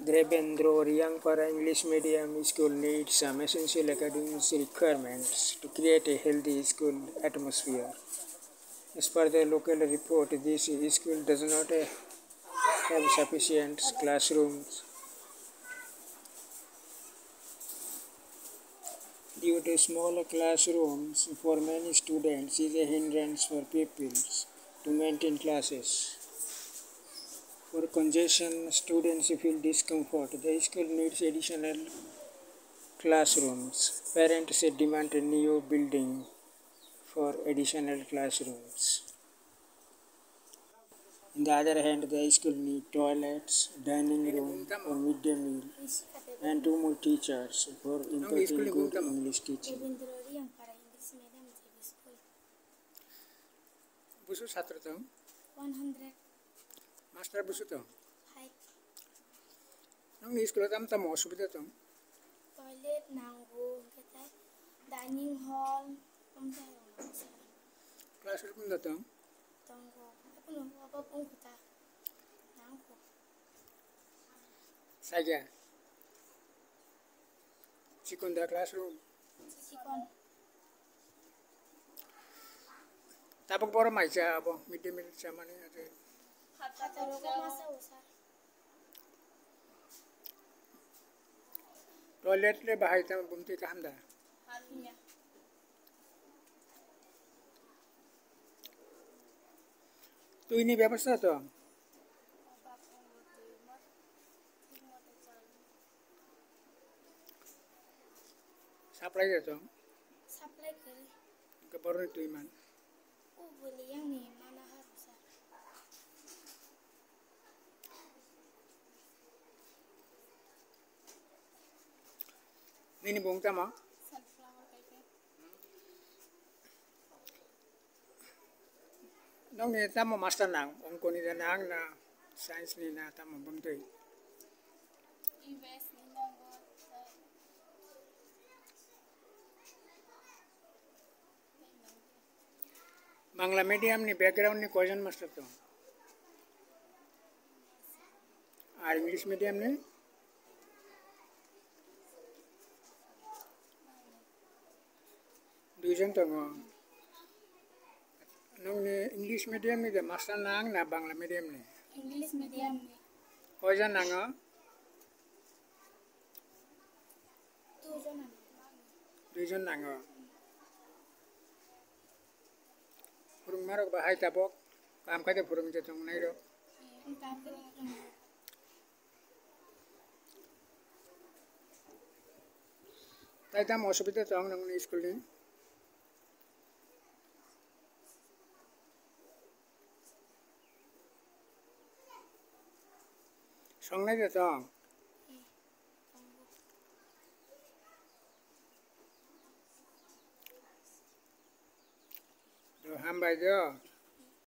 Devendra Riyangpara English Medium School needs some essential academic requirements to create a healthy school atmosphere. As per the local report, this school does not have sufficient classrooms due to small classrooms for many students is a hindrance for pupils to maintain classes. For congestion, students feel discomfort. The school needs additional classrooms. Parents demand a new building for additional classrooms. On the other hand, the school needs toilets, dining room for midday meal, and two more teachers for imparting good English teaching. Busu ছাত্র তো 100 master বুসু তো 5 নং স্কুলে তাম অসুবিধা তো toilet nanggo kita dining hall umsay classroom da তো tonggo ano apa pun kita nanggo সাইগা চিকন da classroom sikon tapok boro maisa abo midday meal samane ate katorogo masa usah toilet ले बाहर तम बुमती काम दा halunya तो इनी व्यवस्था तो सप्लाई दे तो supply kiri के बरो तो इमान beli yang nih mana harus नीनी बुंगता मा sunflower packet नong ने तम मास्टर नांग अंकोनी दा नांग ना साइंस नि ना तम बुंगते US ni nanggo Bangla medium नि बैकग्राउंड नि क्वेश्चन मास्टर तो और इंग्लिश मीडियम ने दुजन तो नong ने इंग्लिश मीडियम नि मास्टर नांग ना बांग्ला मीडियम ने English medium ni क्वेश्चन नांग tujuan दुजन नांग फुरुंग मारो बाहाय तापक काम खाते फुरुंग जे तंग नाइरो ताई ताम असुविधा तंग नंग स्कूल नि संगनाय दे तंग तो हम भाई जो